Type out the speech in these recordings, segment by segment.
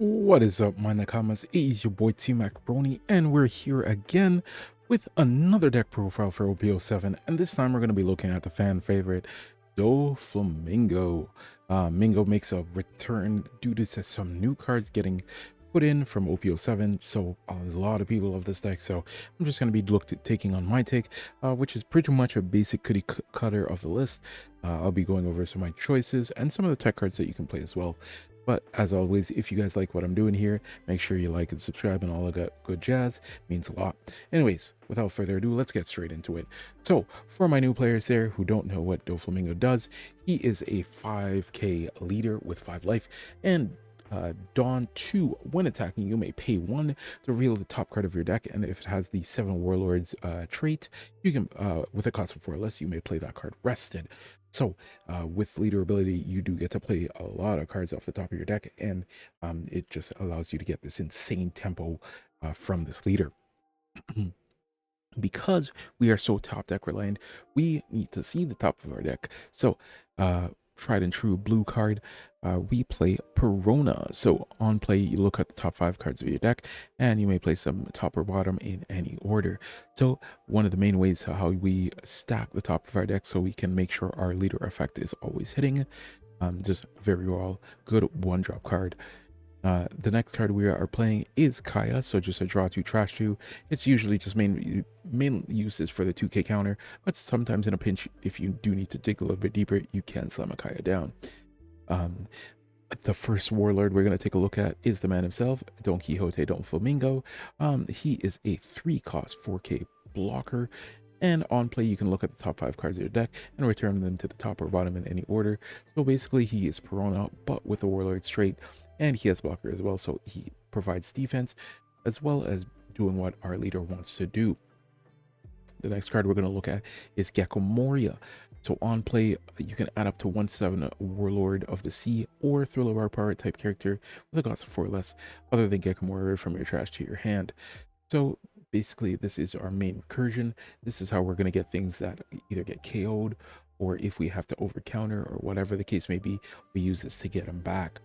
What is up, my Nakamas? It is your boy T Macaroni, and we're here again with another deck profile for OP07. And this time we're going to be looking at the fan favorite, Doflamingo. Mingo makes a return due to some new cards getting put in from OP07. So a lot of people love this deck. So I'm just going to be taking on my take, which is pretty much a basic cookie cutter of the list. I'll be going over some of my choices and some of the tech cards that you can play as well. But as always, if you guys like what I'm doing here, make sure you like and subscribe and all of that good jazz. It means a lot. Anyways, without further ado, let's get straight into it. So for my new players there who don't know what Doflamingo does, he is a 5k leader with 5 life, and Dawn 2, when attacking, you may pay 1 to reveal the top card of your deck, and if it has the 7 Warlords trait, you can, with a cost of 4 less, you may play that card rested. So with leader ability, you do get to play a lot of cards off the top of your deck, and it just allows you to get this insane tempo from this leader. Because we are so top deck reliant, we need to see the top of our deck. So tried and true blue card, we play Perona. So on play, you look at the top 5 cards of your deck, and you may place them top or bottom in any order. So one of the main ways how we stack the top of our deck so we can make sure our leader effect is always hitting. Just very well good 1-drop card. The next card we are playing is Kaya, so just a draw 2, trash 2. It's usually just main uses for the 2k counter, but sometimes in a pinch, if you do need to dig a little bit deeper, you can slam a Kaya down. The first warlord we're going to take a look at is the man himself, Donquixote Doflamingo. He is a 3-cost 4k blocker, and on play you can look at the top 5 cards of your deck and return them to the top or bottom in any order. So basically he is Perona, but with a warlord trait, and he has blocker as well, so he provides defense as well as doing what our leader wants to do. The next card we're going to look at is Gecko Moria. So on play, you can add up to 1/7 Warlord of the Sea or Thriller Bar Power type character with a cost of 4 less, other than Gecko Moria, from your trash to your hand. So basically, this is our main recursion. This is how we're going to get things that either get KO'd, or if we have to over counter or whatever the case may be, we use this to get them back.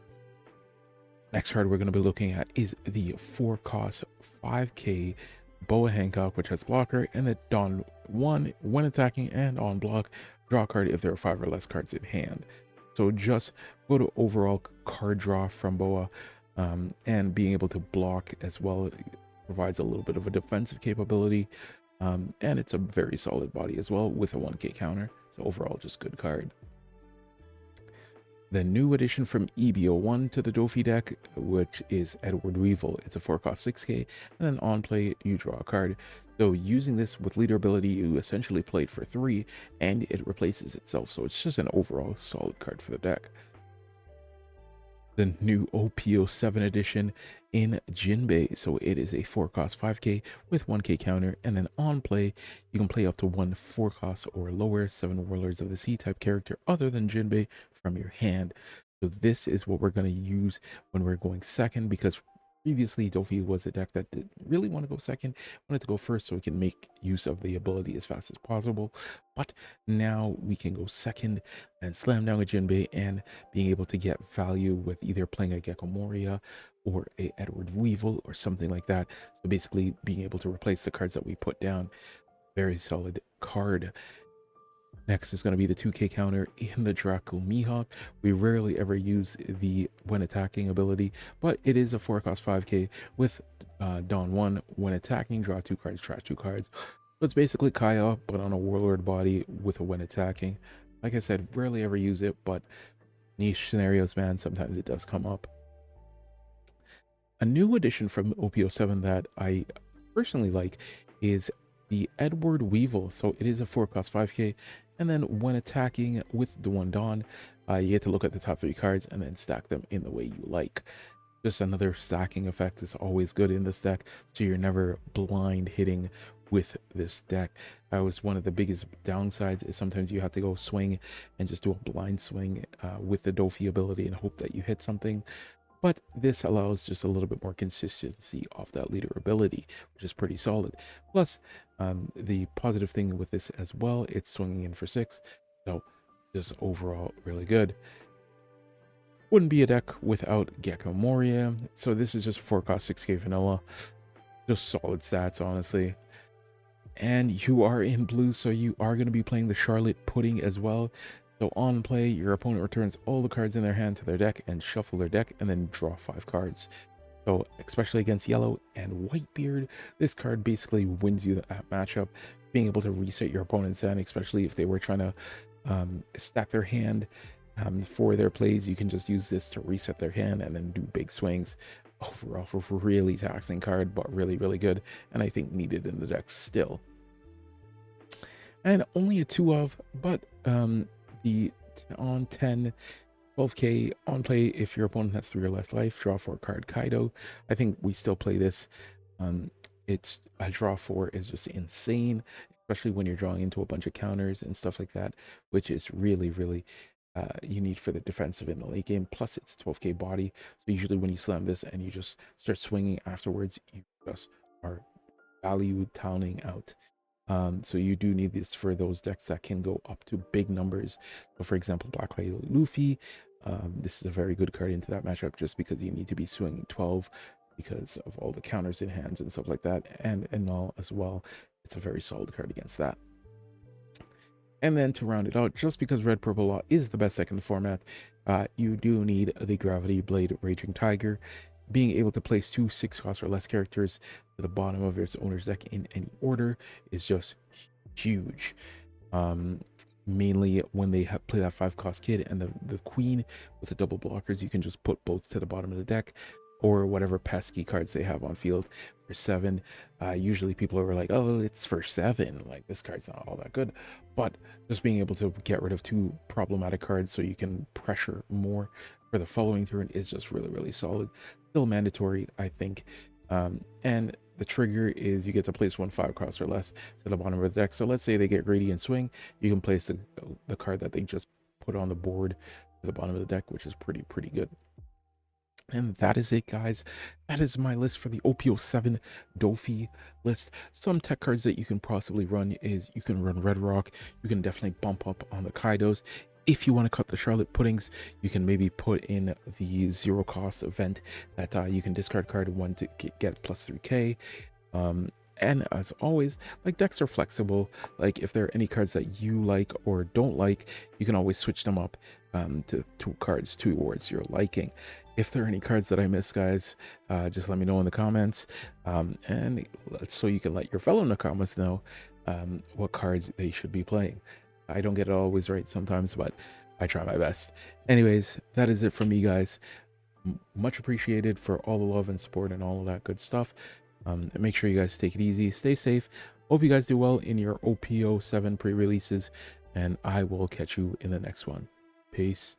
Next card we're going to be looking at is the 4-cost 5k Boa Hancock, which has blocker, and the Dawn 1, when attacking and on block, draw a card if there are 5 or less cards in hand. So just go to overall card draw from Boa, and being able to block as well provides a little bit of a defensive capability, and it's a very solid body as well with a 1k counter. So overall, just good card. The new addition from EB01 to the Dofi deck, which is Edward Weevil. It's a 4-cost 6k, and then on play, you draw a card. So using this with leader ability, you essentially play it for 3, and it replaces itself. So it's just an overall solid card for the deck. The new OP07 edition in Jinbe. So it is a 4-cost 5k with 1k counter, and then on play, you can play up to 1 4-cost or lower 7 Warlords of the Sea type character other than Jinbe from your hand. So this is what we're going to use when we're going second, because previously Dofi was a deck that didn't really want to go second, wanted to go first so we can make use of the ability as fast as possible. But now we can go second and slam down a Jinbe, and being able to get value with either playing a Gecko Moria or a Edward Weevil or something like that. So basically being able to replace the cards that we put down. Very solid card. Next is going to be the 2k counter in the Draco Mihawk. We rarely ever use the when attacking ability, but it is a 4-cost 5k with Dawn 1. When attacking, draw 2 cards, trash 2 cards. So it's basically Kaya, but on a Warlord body with a when attacking. Like I said, rarely ever use it, but niche scenarios, man, sometimes it does come up. A new addition from OP07 that I personally like is the Edward Weevil. So it is a 4-cost 5k, and then when attacking with the one Dawn, you get to look at the top 3 cards and then stack them in the way you like. Just another stacking effect is always good in this deck, so you're never blind hitting with this deck. That was one of the biggest downsides, is sometimes you have to go swing and just do a blind swing with the Dofi ability and hope that you hit something. But this allows just a little bit more consistency off that leader ability, which is pretty solid. Plus, the positive thing with this as well, it's swinging in for 6, so just overall really good. Wouldn't be a deck without Gecko Moria. So this is just 4-cost 6k vanilla. Just solid stats, honestly. And you are in blue, so you are going to be playing the Charlotte Pudding as well. So on play, your opponent returns all the cards in their hand to their deck and shuffle their deck and then draw 5 cards. So especially against yellow and Whitebeard, this card basically wins you that matchup. Being able to reset your opponent's hand, especially if they were trying to stack their hand for their plays, you can just use this to reset their hand and then do big swings. Overall, really taxing card, but really, really good, and I think needed in the deck still. And only a 2 of, but the on 10, 12k on play, if your opponent has 3 or less life, draw 4 card Kaido. I think we still play this. It's a draw 4 is just insane, especially when you're drawing into a bunch of counters and stuff like that, which is really, really you need for the defensive in the late game. Plus it's 12k body, so usually when you slam this and you just start swinging afterwards, you just are value towning out. So you do need this for those decks that can go up to big numbers. So for example, Black Light Luffy, this is a very good card into that matchup, just because you need to be swinging 12 because of all the counters in hands and stuff like that, and all as well. It's a very solid card against that. And then to round it out, just because Red Purple Law is the best deck in the format, you do need the Gravity Blade Raging Tiger. Being able to place 2 6-cost or less characters to the bottom of its owner's deck in any order is just huge. Mainly when they play that 5-cost kid and the queen with the double blockers, you can just put both to the bottom of the deck, or whatever pesky cards they have on field for 7. Usually people are like, oh, it's for 7, like this card's not all that good, but just being able to get rid of 2 problematic cards so you can pressure more for the following turn is just really, really solid. Still mandatory, I think. And the trigger is you get to place 1 5-cost or less to the bottom of the deck. So let's say they get greedy and swing, you can place the card that they just put on the board to the bottom of the deck, which is pretty good. And that is it, guys. That is my list for the OP07 Dofi list. Some tech cards that you can possibly run is you can run Red Rock. You can definitely bump up on the Kaidos. If you want to cut the Charlotte Puddings, you can maybe put in the 0-cost event that you can discard card 1 to get plus 3k. And as always, like, decks are flexible. Like, if there are any cards that you like or don't like, you can always switch them up to cards towards your liking. If there are any cards that I missed, guys, just let me know in the comments, and so you can let your fellow Nakamas know what cards they should be playing. I don't get it always right sometimes, but I try my best. Anyways, that is it from me, guys. Much appreciated for all the love and support and all of that good stuff. And make sure you guys take it easy, stay safe. Hope you guys do well in your OP07 pre-releases, and I will catch you in the next one. Peace.